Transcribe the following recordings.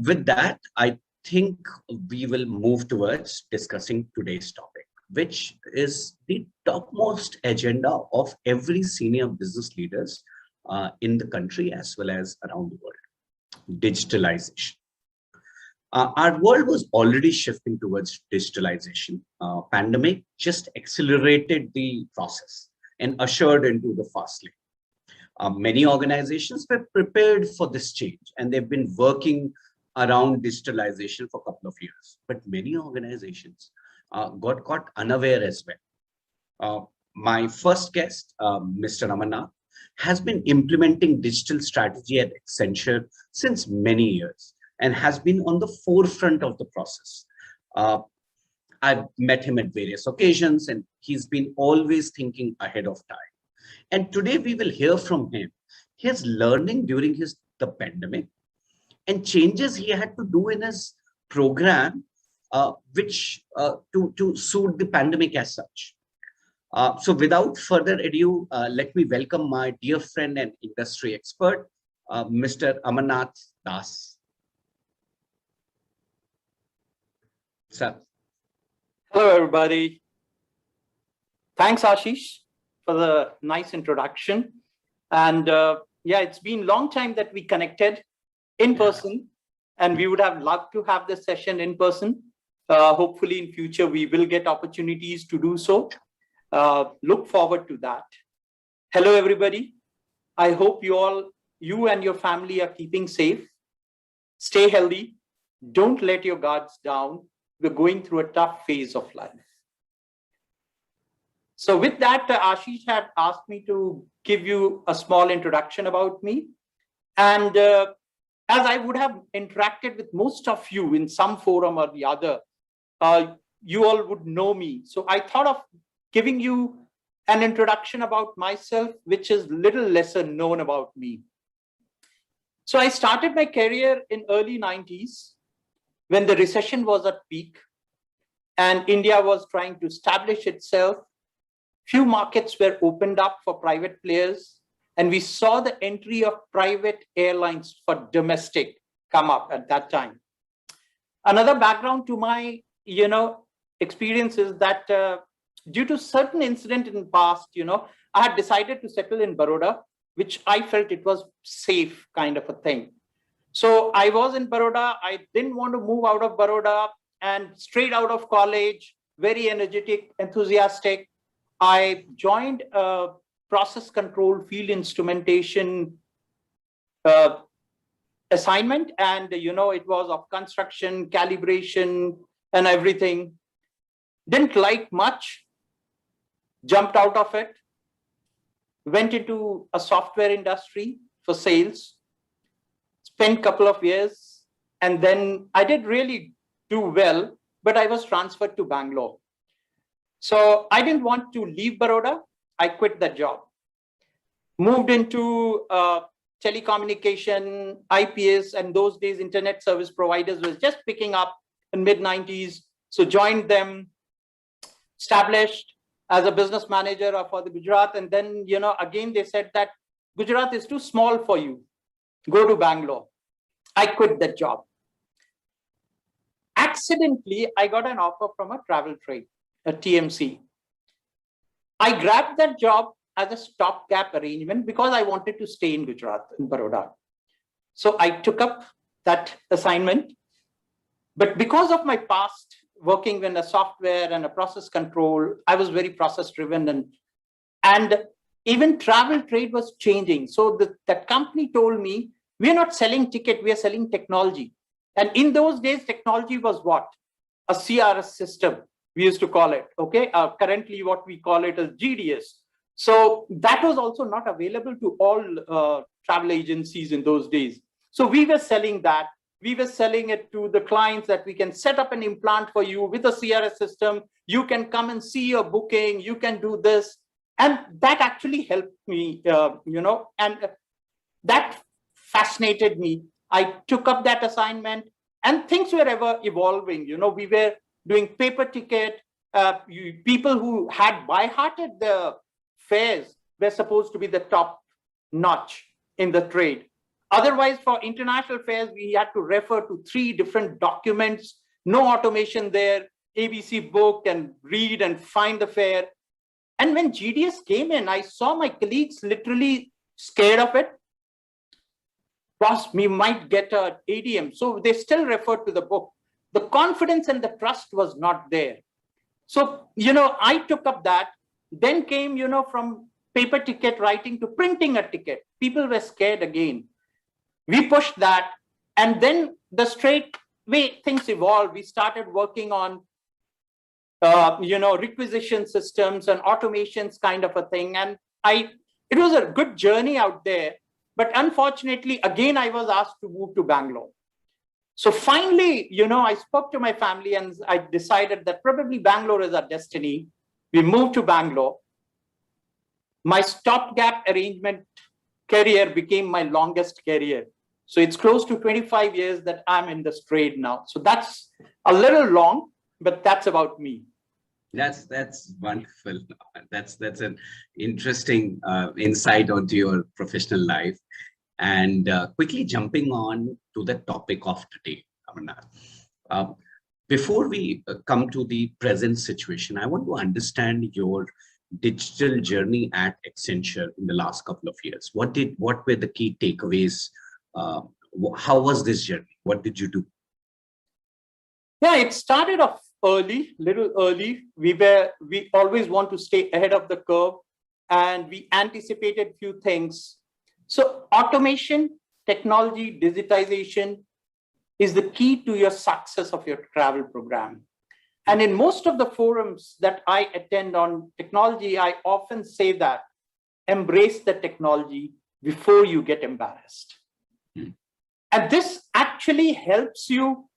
with that, I think we will move towards discussing today's topic, which is the topmost agenda of every senior business leaders in the country as well as around the world: digitalization. Our world was already shifting towards digitalization. Pandemic just accelerated the process and ushered into the fast lane. Many organizations were prepared for this change, and they've been working around digitalization for a couple of years. But many organizations got caught unaware as well. My first guest, Mr. Amarnath, has been implementing digital strategy at Accenture since many years and has been on the forefront of the process. I've met him at various occasions, and he's been always thinking ahead of time. And today we will hear from him his learning during the pandemic and changes he had to do in his program, to suit the pandemic as such. So without further ado, let me welcome my dear friend and industry expert, Mr. Amarnath Das. Sir. Hello, everybody. Thanks, Ashish, for the nice introduction. And yeah, it's been a long time that we connected in person, and we would have loved to have this session in person. Hopefully in future, we will get opportunities to do so. Look forward to that. Hello, everybody. I hope you and your family are keeping safe. Stay healthy. Don't let your guards down. We're going through a tough phase of life. So with that, Ashish had asked me to give you a small introduction about me. And as I would have interacted with most of you in some forum or the other, you all would know me. So I thought of giving you an introduction about myself, which is little lesser known about me. So I started my career in early 90s when the recession was at peak and India was trying to establish itself. Few markets were opened up for private players, and we saw the entry of private airlines for domestic come up at that time. Another background to my experience is that due to certain incident in the past, I had decided to settle in Baroda, which I felt it was safe kind of a thing. So I was in Baroda. I didn't want to move out of Baroda, and straight out of college, very energetic, enthusiastic, I joined a process control field instrumentation assignment. And, it was of construction, calibration, and everything. Didn't like much, jumped out of it, went into a software industry for sales, spent a couple of years, and then I did really do well, but I was transferred to Bangalore. So I didn't want to leave Baroda. I quit that job. Moved into telecommunication, IPS, and those days internet service providers was just picking up in mid-90s. So joined them, established as a business manager for the Gujarat. And then, again, they said that Gujarat is too small for you. Go to Bangalore. I quit that job. Accidentally, I got an offer from a travel trade, a TMC. I grabbed that job as a stopgap arrangement because I wanted to stay in Gujarat, in Baroda. So I took up that assignment. But because of my past working in a software and a process control, I was very process driven, and even travel trade was changing. So that company told me, we are not selling ticket, we are selling technology. And in those days, technology was what? A CRS system, we used to call it, okay? Currently, what we call it as GDS. So that was also not available to all travel agencies in those days. So we were selling that. We were selling it to the clients that we can set up an implant for you with a CRS system. You can come and see your booking. You can do this. And that actually helped me, and that fascinated me. I took up that assignment, and things were ever evolving. We were doing paper ticket. People who had by-hearted the fares were supposed to be the top notch in the trade. Otherwise, for international fares, we had to refer to 3 different documents, no automation there, ABC booked and read and find the fare. And when GDS came in, I saw my colleagues literally scared of it. Boss, we might get an ADM. So they still referred to the book. The confidence and the trust was not there. So, I took up that. Then came, from paper ticket writing to printing a ticket. People were scared again. We pushed that. And then the straight way things evolved. We started working on, requisition systems and automations kind of a thing. And it was a good journey out there. But unfortunately, again, I was asked to move to Bangalore. So finally, I spoke to my family and I decided that probably Bangalore is our destiny. We moved to Bangalore. My stopgap arrangement career became my longest career. So it's close to 25 years that I'm in this trade now. So that's a little long, but that's about me. That's wonderful. That's an interesting insight onto your professional life. And quickly jumping on to the topic of today, Amarnath. Before we come to the present situation, I want to understand your digital journey at Accenture in the last couple of years. What were the key takeaways? How was this journey? What did you do? Yeah, it started off little early. We always want to stay ahead of the curve, and we anticipated few things. So automation, technology, digitization is the key to your success of your travel program. And in most of the forums that I attend on technology, I often say that embrace the technology before you get embarrassed. And this actually helps you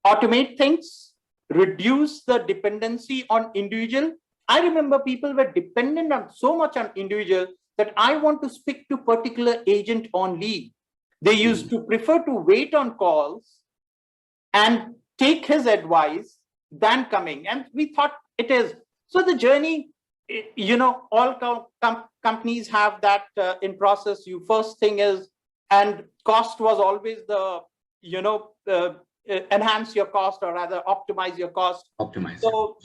automate things, reduce the dependency on individual. I remember people were dependent on so much on individual that I want to speak to particular agent on leave. They used to prefer to wait on calls and take his advice than coming. And we thought it is. So the journey, all companies have that in process. You first thing is, and cost was always the, enhance your cost or rather optimize your cost. Optimize. So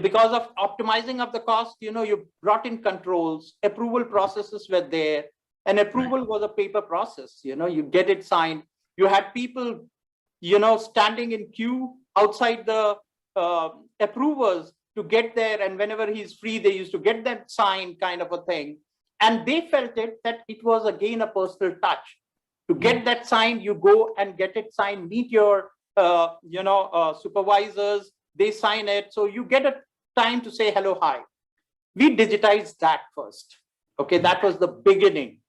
because of optimizing of the cost, you brought in controls, approval processes were there, and approval was a paper process. You get it signed. You had people, standing in queue outside the approvers to get there, and whenever he's free, they used to get that signed kind of a thing. And they felt that it was again a personal touch. To get that signed, you go and get it signed, meet your supervisors, they sign it. So you get a time to say hello, hi. We digitized that first. Okay, that was the beginning,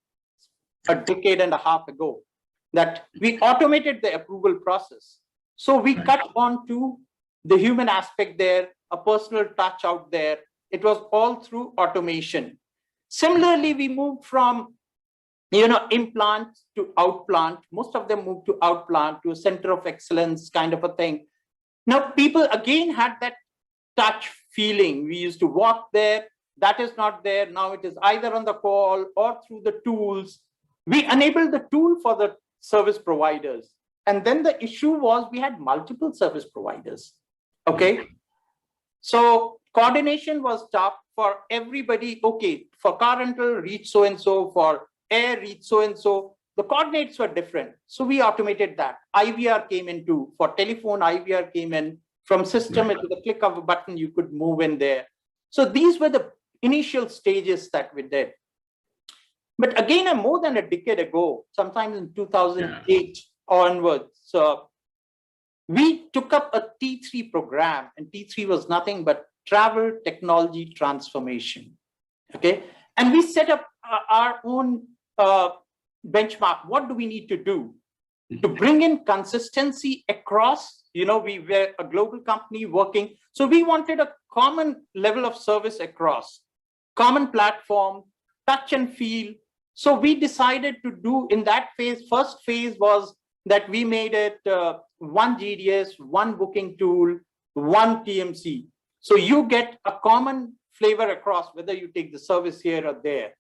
a decade and a half ago, that we automated the approval process. So we cut on to the human aspect there, a personal touch out there. It was all through automation. Similarly, we moved from implant to outplant. Most of them moved to outplant, to a center of excellence kind of a thing. Now, people again had that touch feeling. We used to walk there. That is not there. Now it is either on the call or through the tools. We enabled the tool for the service providers. And then the issue was we had multiple service providers. Okay. So coordination was tough for everybody. Okay, for car rental, reach so-and-so, for air, reach so-and-so. The coordinates were different. So we automated that. IVR came in too. For telephone, IVR came in. From system, with the click of a button, you could move in there. So these were the initial stages that we did. But again, more than a decade ago, sometime in 2008 onwards, so we took up a T3 program, and T3 was nothing but travel technology transformation. Okay, and we set up our own benchmark. What do we need to do to bring in consistency across? We were a global company working. So we wanted a common level of service across, common platform, touch and feel. So we decided to do in that phase, first phase was that we made it one GDS, one booking tool, one TMC. So you get a common flavor across, whether you take the service here or there.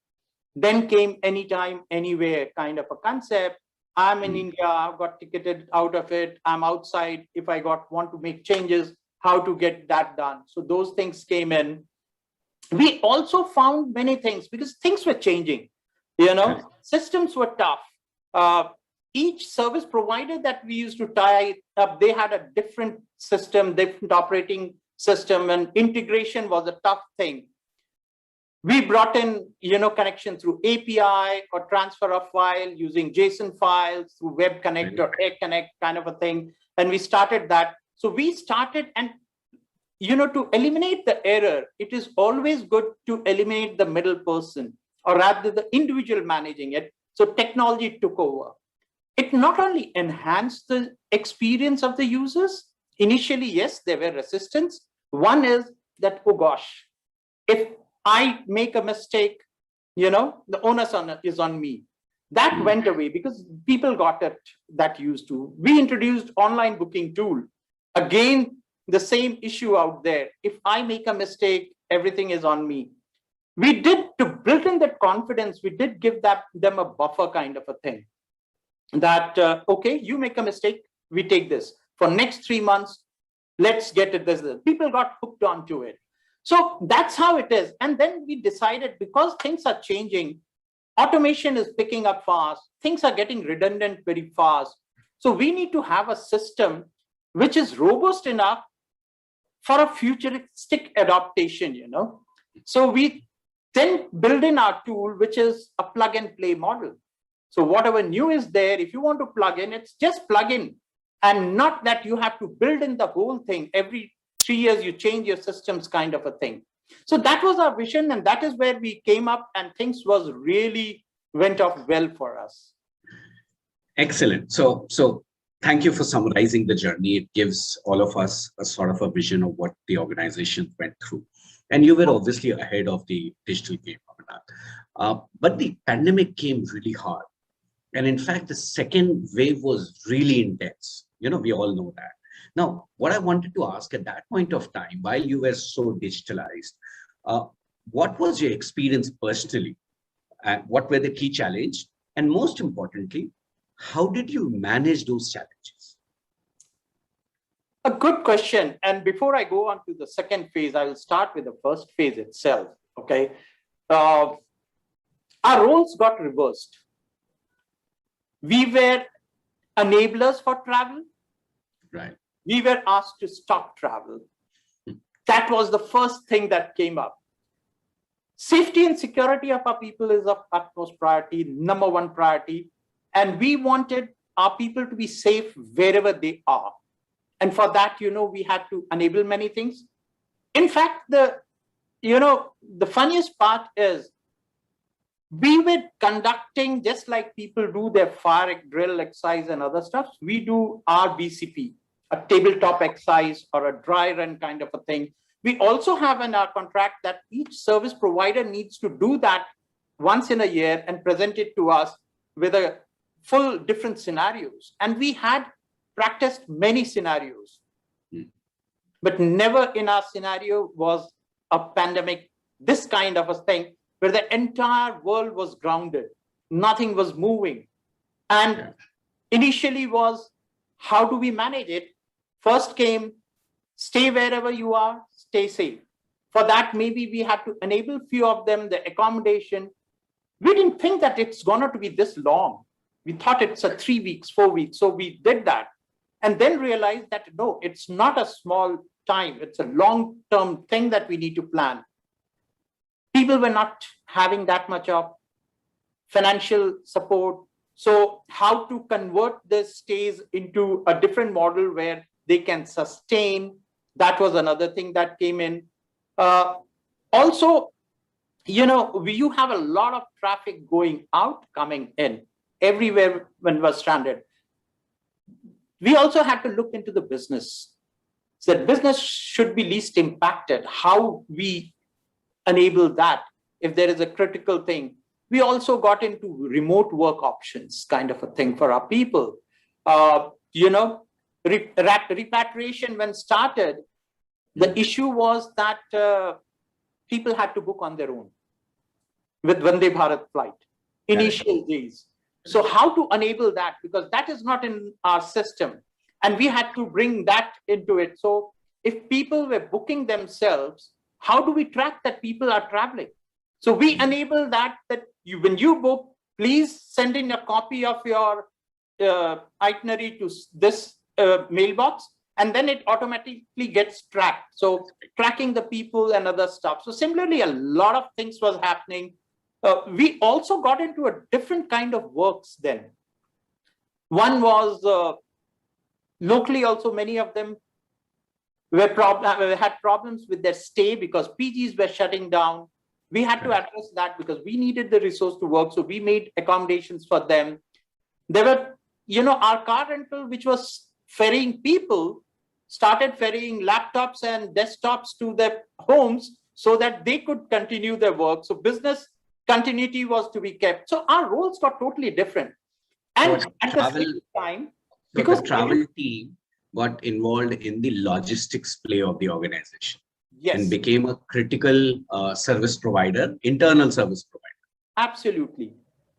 Then came anytime, anywhere kind of a concept. I'm in India, I've got ticketed out of it. I'm outside. If I want to make changes, how to get that done. So those things came in. We also found many things because things were changing. Systems were tough. Each service provider that we used to tie up, they had a different system, different operating system, and integration was a tough thing. We brought in, connection through API or transfer of file using JSON files through Web Connect or Air Connect kind of a thing. And we started that. So we started, and to eliminate the error, it is always good to eliminate the middle person, or rather the individual managing it. So technology took over. It not only enhanced the experience of the users. Initially, yes, there were resistance. One is that, oh gosh, if I make a mistake, the onus is on me. That went away because people got that used to. We introduced online booking tool. Again, the same issue out there. If I make a mistake, everything is on me. We did, to build in that confidence, we did give them a buffer kind of a thing. That, okay, you make a mistake, we take this. For next 3 months, let's get it this. People got hooked onto it. So that's how it is. And then we decided, because things are changing, automation is picking up fast, things are getting redundant very fast. So we need to have a system which is robust enough for a futuristic adaptation, So we then build in our tool, which is a plug and play model. So whatever new is there, if you want to plug in, it's just plug in, and not that you have to build in the whole thing. Every 3 years, you change your systems kind of a thing. So that was our vision, and that is where we came up, and things was really went off well for us. Excellent. So thank you for summarizing the journey. It gives all of us a sort of a vision of what the organization went through. And you were obviously ahead of the digital game. But the pandemic came really hard. And in fact, the second wave was really intense. We all know that. Now, what I wanted to ask at that point of time, while you were so digitalized, what was your experience personally? What were the key challenges? And most importantly, how did you manage those challenges? A good question. And before I go on to the second phase, I will start with the first phase itself. Okay. Our roles got reversed. We were enablers for travel. Right. We were asked to stop travel. That was the first thing that came up. Safety and security of our people is of utmost priority, number one priority. And we wanted our people to be safe wherever they are. And for that, we had to enable many things. In fact, the funniest part is we were conducting, just like people do their fire drill exercise and other stuff, we do our BCP, a tabletop exercise or a dry run kind of a thing. We also have in our contract that each service provider needs to do that once in a year and present it to us with a full different scenarios. And we had practiced many scenarios, but never in our scenario was a pandemic, this kind of a thing, where the entire world was grounded, nothing was moving. And initially was, how do we manage it? First came, stay wherever you are, stay safe. For that, maybe we had to enable few of them, the accommodation. We didn't think that it's going to be this long. We thought it's a 3 weeks, 4 weeks. So we did that. And then realized that, no, it's not a small time. It's a long-term thing that we need to plan. People were not having that much of financial support. So how to convert this stays into a different model where they can sustain, that was another thing that came in. Also, you have a lot of traffic going out, coming in, everywhere when we were stranded. We also had to look into the business. So that business should be least impacted. How we enable that if there is a critical thing. We also got into remote work options kind of a thing for our people. Repatriation when started, the issue was that people had to book on their own. with Vande Bharat flight, initial days. So how to enable that? Because that is not in our system. And we had to bring that into it. So if people were booking themselves, how do we track that people are traveling? So we enable that when you book, please send in a copy of your itinerary to this mailbox, and then it automatically gets tracked. So tracking the people and other stuff. So similarly, a lot of things was happening. We also got into a different kind of works then. One was locally also, many of them had problems with their stay because PGs were shutting down. We had to address that because we needed the resource to work. So we made accommodations for them. There were, our car rental, which was ferrying people, started ferrying laptops and desktops to their homes so that they could continue their work. So business continuity was to be kept. So our roles got totally different. And at the same time, because the travel team got involved in the logistics play of the organization. Yes. And became a critical service provider, internal service provider. Absolutely.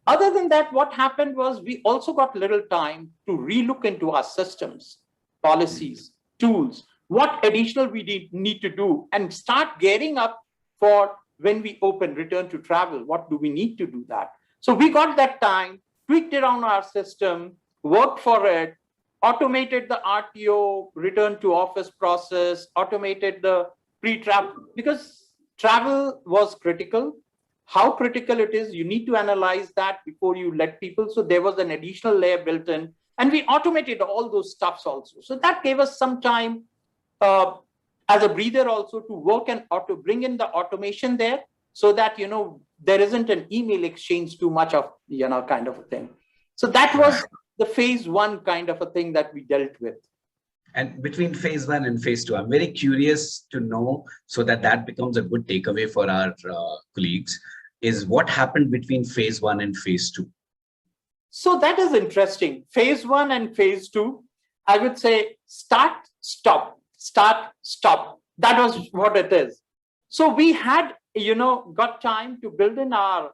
Other than that, what happened was we also got little time to relook into our systems, policies, tools, what additional we need to do, and start gearing up for when we open return to travel. What do we need to do that? So we got that time, tweaked around our system, worked for it, automated the RTO, return to office process, automated the pre-travel, because travel was critical. How critical it is, you need to analyze that before you let people. So there was an additional layer built in, and we automated all those stuffs also. So that gave us some time as a breather also to work and to bring in the automation there, so that there isn't an email exchange too much of kind of a thing. So that was the phase one kind of a thing that we dealt with. And between phase one and phase two, I'm very curious to know, so that becomes a good takeaway for our colleagues, is what happened between phase one and phase two. So that is interesting. Phase one and phase two, I would say start, stop, start, stop. That was what it is. So we had, got time to build in our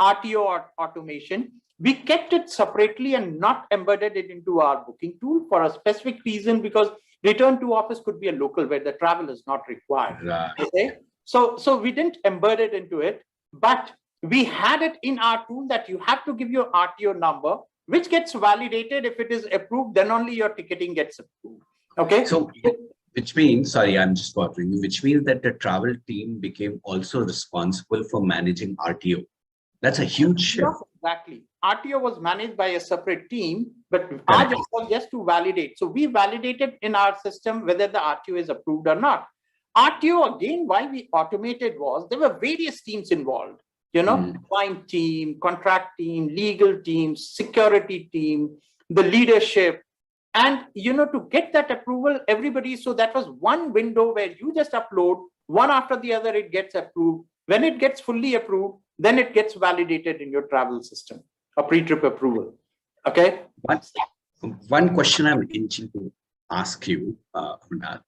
RTO automation. We kept it separately and not embedded it into our booking tool for a specific reason, because return to office could be a local where the travel is not required. Right. Okay. So we didn't embed it into it, but we had it in our tool that you have to give your RTO number, which gets validated. If it is approved, then only your ticketing gets approved. Okay. So which means, sorry, I'm just bothering you, which means that the travel team became also responsible for managing RTO. That's a huge shift. Exactly. RTO was managed by a separate team, but our job was just to validate. So we validated in our system whether the RTO is approved or not. RTO, again, why we automated was there were various teams involved, client team, contract team, legal team, security team, the leadership. And, to get that approval, everybody, so that was one window where you just upload one after the other, it gets approved. When it gets fully approved, then it gets validated in your travel system, a pre-trip approval. Okay. One question I'm itching to ask you, Kunal.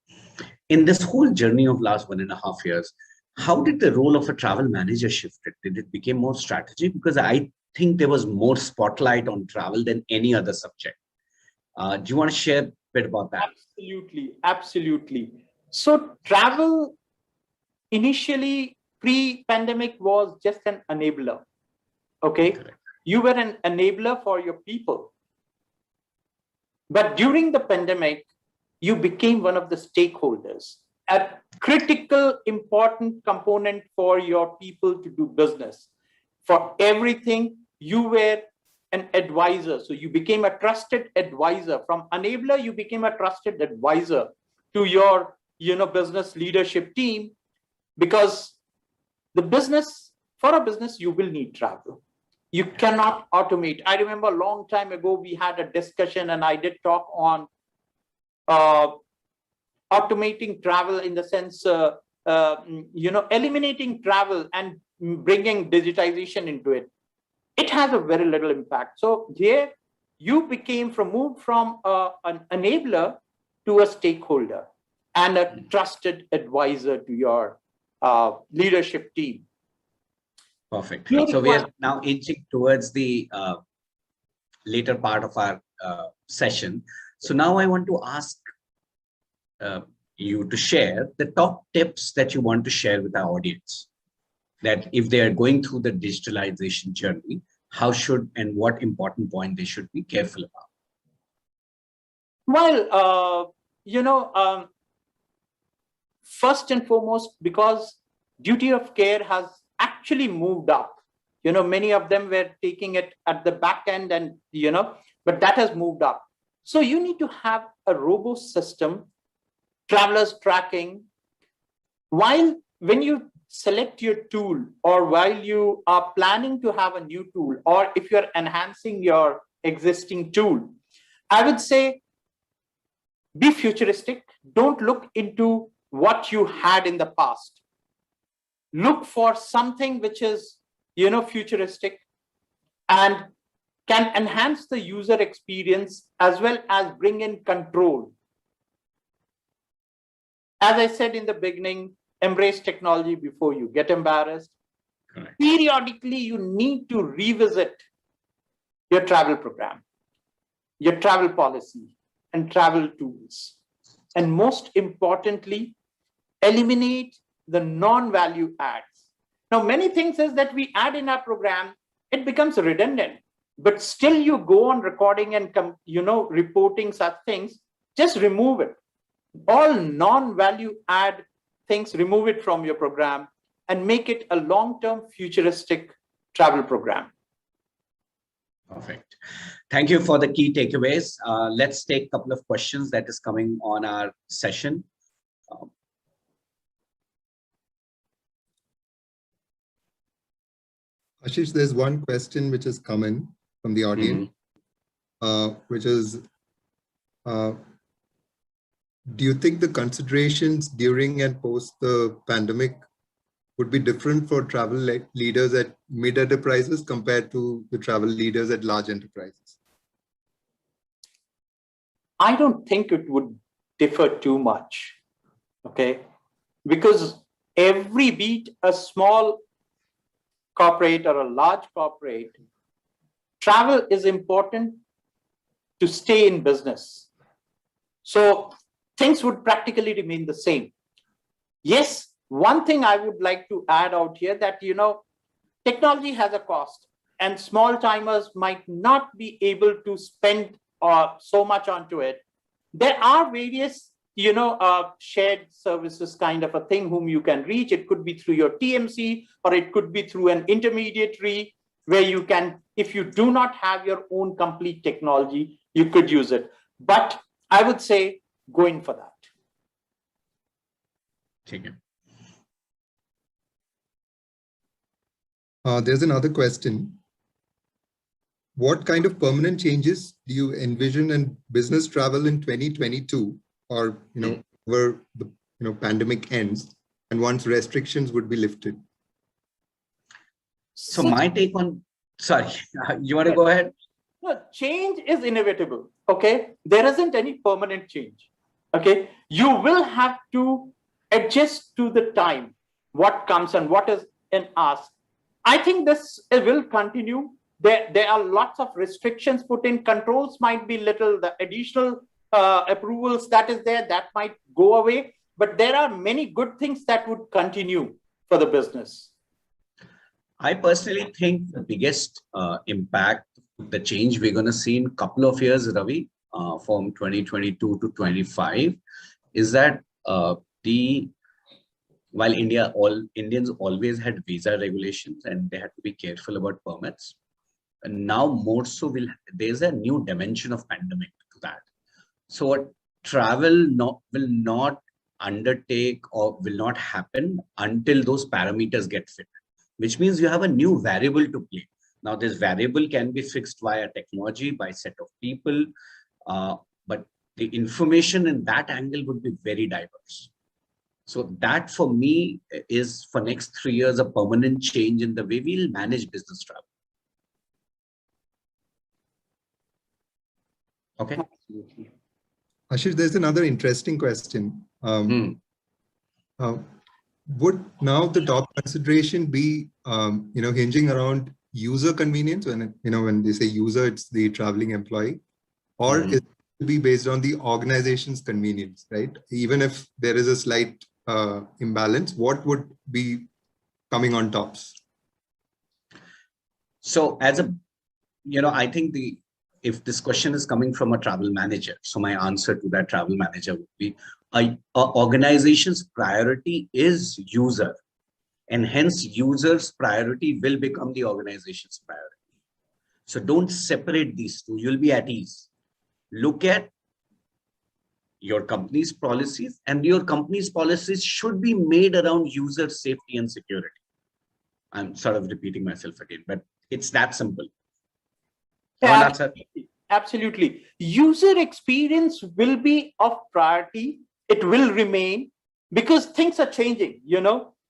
In this whole journey of last 1.5 years, how did the role of a travel manager shifted? Did it become more strategic? Because I think there was more spotlight on travel than any other subject. Do you want to share a bit about that? Absolutely. Absolutely. So travel initially pre-pandemic was just an enabler. Okay. Correct. You were an enabler for your people. But during the pandemic, you became one of the stakeholders, a critical, important component for your people to do business. For everything, you were an advisor. So you became a trusted advisor. From enabler, you became a trusted advisor to your, business leadership team, because the business, for a business, you will need travel. You cannot automate. I remember a long time ago, we had a discussion and I did talk on automating travel in the sense, eliminating travel and bringing digitization into it. It has a very little impact. So here you moved from an enabler to a stakeholder and a trusted advisor to your leadership team. Perfect. You So we require are now inching towards the later part of our session. So now I want to ask uh, you to share the top tips that you want to share with our audience, that if they are going through the digitalization journey, how should and what important point they should be careful about. Well, first and foremost, because duty of care has actually moved up. Many of them were taking it at the back end and, but that has moved up. So you need to have a robust system, travelers tracking. When you select your tool, or while you are planning to have a new tool, or if you're enhancing your existing tool, I would say be futuristic. Don't look into what you had in the past. Look for something which is, futuristic and can enhance the user experience as well as bring in control. As I said in the beginning, embrace technology before you get embarrassed. Correct. Periodically, you need to revisit your travel program, your travel policy, and travel tools. And most importantly, eliminate the non-value adds. Now, many things is that we add in our program, it becomes redundant, but still you go on recording and reporting such things. Just remove it. All non-value add things, remove it from your program and make it a long-term futuristic travel program. Perfect. Thank you for the key takeaways. Let's take a couple of questions that is coming on our session. Ashish, there's one question which has come in from the audience, which is, do you think the considerations during and post the pandemic would be different for travel leaders at mid enterprises compared to the travel leaders at large enterprises? I don't think it would differ too much, okay? Because every beat a small corporate or a large corporate, travel is important to stay in business. So things would practically remain the same. Yes, one thing I would like to add out here that, technology has a cost and small timers might not be able to spend so much onto it. There are various, shared services kind of a thing whom you can reach. It could be through your TMC or it could be through an intermediary where you can, if you do not have your own complete technology, you could use it. But I would say go in for that. Take it. There's another question. What kind of permanent changes do you envision in business travel in 2022, or where the pandemic ends and once restrictions would be lifted? So my take on, sorry, you want to go ahead? No, change is inevitable. Okay, there isn't any permanent change. Okay, you will have to adjust to the time, what comes and what is in us. I think this will continue. There are lots of restrictions put in. Controls might be little. The additional approvals that is there, that might go away. But there are many good things that would continue for the business. I personally think the biggest impact, the change we're going to see in a couple of years, Ravi, from 2022 to 25, is that while Indians always had visa regulations and they had to be careful about permits, and now more so there's a new dimension of pandemic to that. So travel will not undertake or will not happen until those parameters get fit, which means you have a new variable to play. Now this variable can be fixed via technology, by set of people, but the information in that angle would be very diverse. So that for me is for next 3 years, a permanent change in the way we'll manage business travel. Okay. Absolutely. Ashish, there's another interesting question. would now the top consideration be, hinging around user convenience? When they say user, it's the traveling employee, or is it to be based on the organization's convenience, right? Even if there is a slight imbalance, what would be coming on tops? So I think if this question is coming from a travel manager, so my answer to that travel manager would be a organization's priority is user, and hence user's priority will become the organization's priority. So don't separate these two. You'll be at ease. Look at your company's policies, and your company's policies should be made around user safety and security. I'm sort of repeating myself again, but it's that simple. Yeah, absolutely. User experience will be of priority. It will remain because things are changing.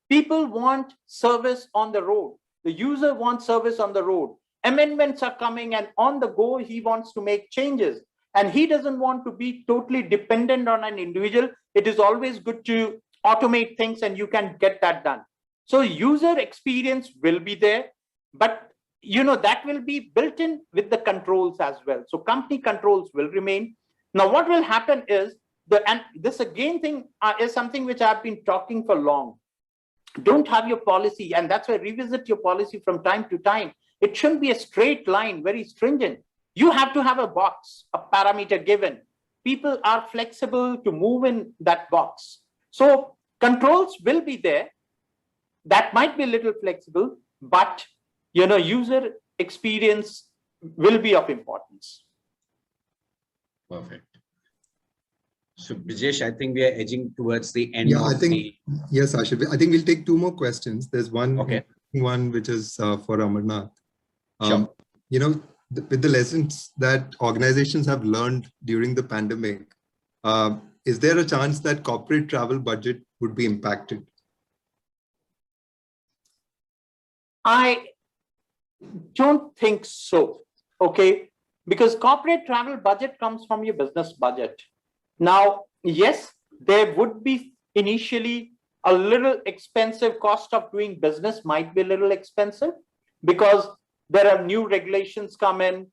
People want service on the road. The user wants service on the road. Amendments are coming, and on the go, he wants to make changes. And he doesn't want to be totally dependent on an individual. It is always good to automate things, and you can get that done. So user experience will be there, but that will be built in with the controls as well. So company controls will remain. Now, what will happen is and this again thing is something which I've been talking for long. Don't have your policy, and that's why revisit your policy from time to time. It shouldn't be a straight line, very stringent. You have to have a box, a parameter given. People are flexible to move in that box. So controls will be there. That might be a little flexible, but user experience will be of importance. Perfect. So Brijesh, I think we are edging towards the end. Yeah, yes, Ashif. I think we'll take two more questions. There's one which is for Amarnath. Sure. With the lessons that organizations have learned during the pandemic, is there a chance that corporate travel budget would be impacted? I don't think so, okay? Because corporate travel budget comes from your business budget. Now, yes, there would be initially a little expensive. Cost of doing business might be a little expensive because there are new regulations come in,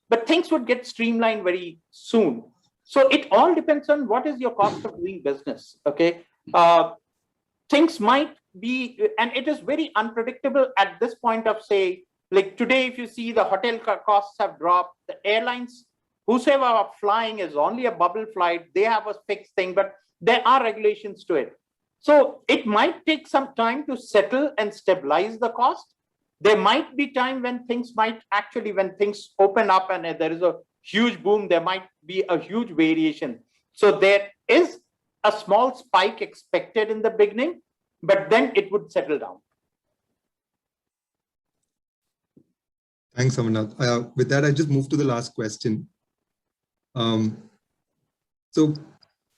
but things would get streamlined very soon. So it all depends on what is your cost of doing business, okay? Things might be, and it is very unpredictable at this point of say, like today, if you see the hotel costs have dropped, the airlines, whosoever are flying is only a bubble flight, they have a fixed thing, but there are regulations to it. So it might take some time to settle and stabilize the cost. There might be time when things when things open up and there is a huge boom, there might be a huge variation. So there is a small spike expected in the beginning, but then it would settle down. Thanks, Amarnath. With that, I just move to the last question. So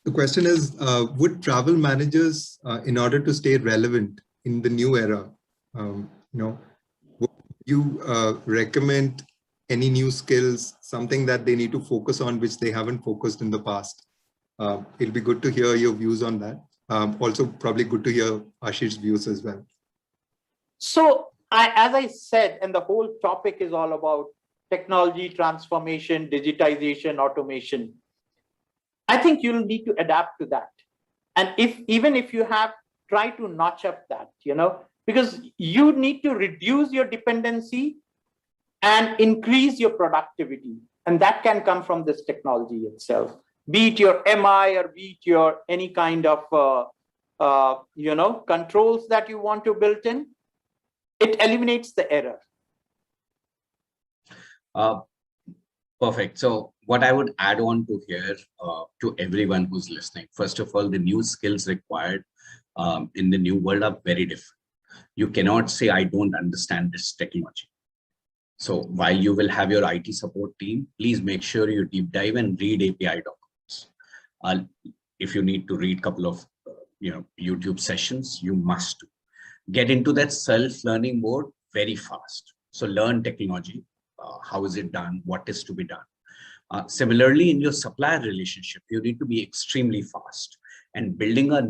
the question is, would travel managers, in order to stay relevant in the new era, would you recommend any new skills, something that they need to focus on, which they haven't focused in the past? It'll be good to hear your views on that. Also, probably good to hear Ashish's views as well. So, as I said, and the whole topic is all about technology transformation, digitization, automation. I think you'll need to adapt to that. And even if you have, try to notch up that, because you need to reduce your dependency and increase your productivity. And that can come from this technology itself, be it your MI or be it your any kind of, controls that you want to build in. It eliminates the error. Perfect. So what I would add on to here to everyone who's listening, first of all, the new skills required in the new world are very different. You cannot say, I don't understand this technology. So while you will have your IT support team, please make sure you deep dive and read API documents. If you need to read a couple of YouTube sessions, you must get into that self-learning mode very fast. So learn technology. How is it done? What is to be done? Similarly, in your supplier relationship, you need to be extremely fast and building a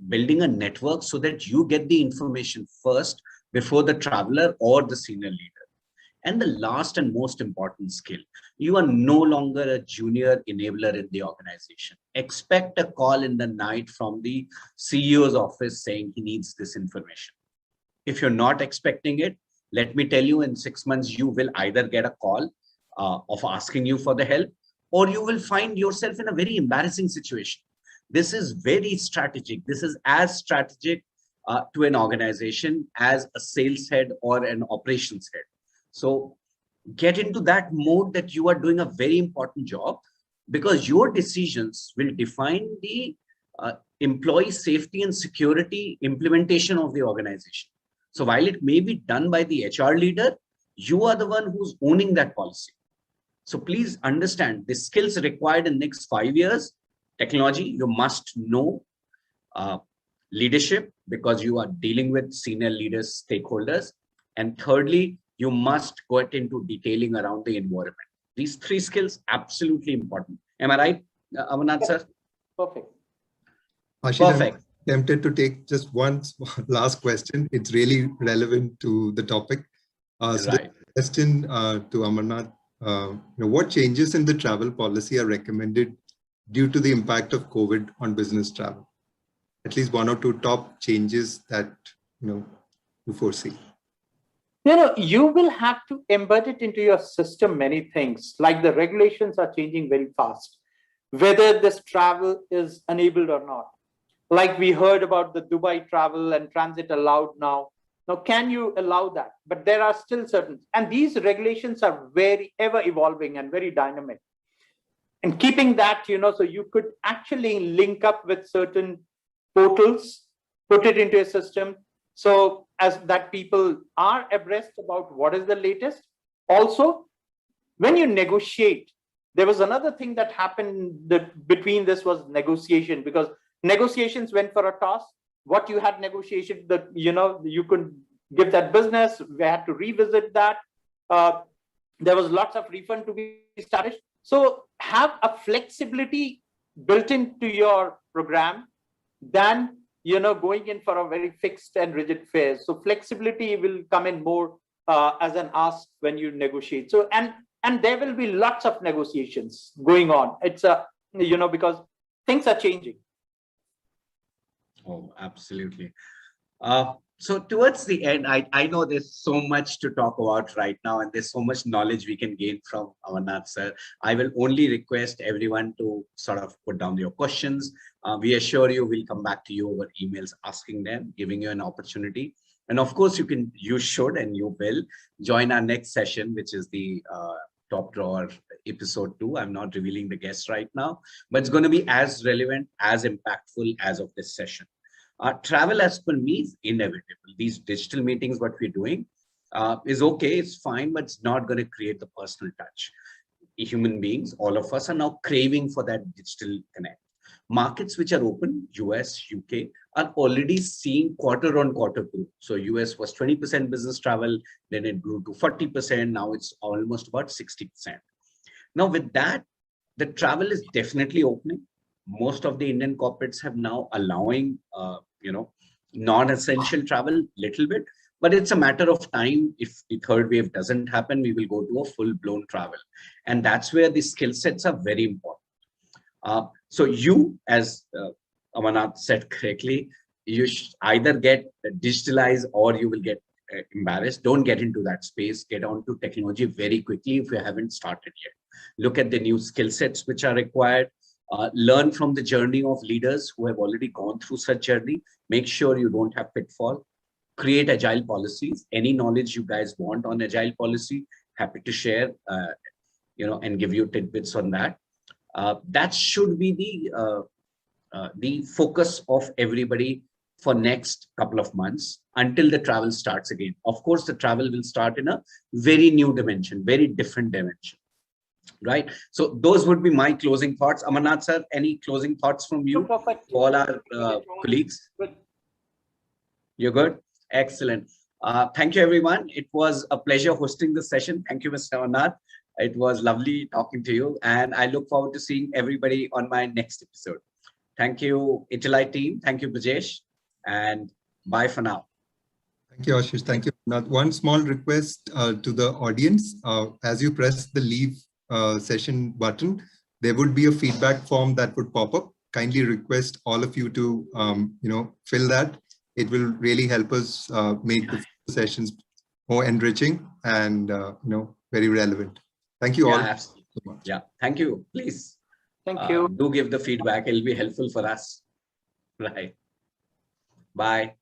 building a network so that you get the information first before the traveler or the senior leader. And the last and most important skill, you are no longer a junior enabler in the organization. Expect a call in the night from the CEO's office saying he needs this information. If you're not expecting it, let me tell you, in 6 months, you will either get a call of asking you for the help, or you will find yourself in a very embarrassing situation. This is very strategic. This is as strategic to an organization as a sales head or an operations head. So get into that mode that you are doing a very important job, because your decisions will define the employee safety and security implementation of the organization. So while it may be done by the HR leader, you are the one who's owning that policy. So please understand the skills required in next 5 years. Technology, you must know. Leadership, because you are dealing with senior leaders, stakeholders. And thirdly, you must get into detailing around the environment. These 3 skills, absolutely important. Am I right, Amarnath sir? Perfect. Ashish, Perfect. I'm tempted to take just one last question. It's really relevant to the topic. So Right. the question to Amarnath, what changes in the travel policy are recommended due to the impact of COVID on business travel? At least 1 or 2 top changes that you foresee. You will have to embed it into your system, many things, like the regulations are changing very fast, whether this travel is enabled or not. Like we heard about the Dubai travel and transit allowed now. Now, can you allow that? But there are still certain, and these regulations are very ever evolving and very dynamic. And keeping that, so you could actually link up with certain portals, put it into a system, so as that people are abreast about what is the latest. Also, when you negotiate, there was another thing that happened between this was negotiation, because negotiations went for a toss. What you had negotiation that, you could give that business, we had to revisit that. There was lots of refund to be established. So have a flexibility built into your program than going in for a very fixed and rigid fare. So flexibility will come in more as an ask when you negotiate. So and there will be lots of negotiations going on. It's because things are changing. Oh, absolutely. So towards the end, I know there's so much to talk about right now, and there's so much knowledge we can gain from Amarnath sir. I will only request everyone to sort of put down your questions. We assure you we'll come back to you over emails, asking them, giving you an opportunity. And of course, you should, and you will join our next session, which is the Top Drawer episode 2. I'm not revealing the guests right now, but it's going to be as relevant, as impactful as of this session. Travel, as per me, is inevitable. These digital meetings, what we're doing is okay, it's fine, but it's not going to create the personal touch. Human beings, all of us, are now craving for that digital connect. Markets which are open, US, UK, are already seeing quarter-on-quarter growth. So US was 20% business travel, then it grew to 40%, now it's almost about 60%. Now with that, the travel is definitely opening. Most of the Indian corporates have now allowing, non-essential travel little bit, but it's a matter of time. If the third wave doesn't happen, we will go to a full-blown travel. And that's where the skill sets are very important. So you, as Amarnath said correctly, you should either get digitalized or you will get embarrassed. Don't get into that space. Get onto technology very quickly if you haven't started yet. Look at the new skill sets which are required. Learn from the journey of leaders who have already gone through such journey. Make sure you don't have pitfall. Create agile policies. Any knowledge you guys want on agile policy, happy to share, and give you tidbits on that. That should be the focus of everybody for next couple of months until the travel starts again. Of course, the travel will start in a very new dimension, very different dimension. Right. So those would be my closing thoughts. Amarnath sir, any closing thoughts from you to all our colleagues? Good. You're good? Excellent. Thank you, everyone. It was a pleasure hosting this session. Thank you, Mr. Amarnath. It was lovely talking to you. And I look forward to seeing everybody on my next episode. Thank you, ITILITE team. Thank you, Brajesh. And bye for now. Thank you, Ashish. Thank you. Now, one small request to the audience. As you press the leave session button, there would be a feedback form that would pop up. Kindly request all of you to, fill that. It will really help us make the sessions more enriching and, very relevant. Thank you all. Absolutely. So much. Yeah, thank you. Please Thank you. do give the feedback. It'll be helpful for us. Right. Bye.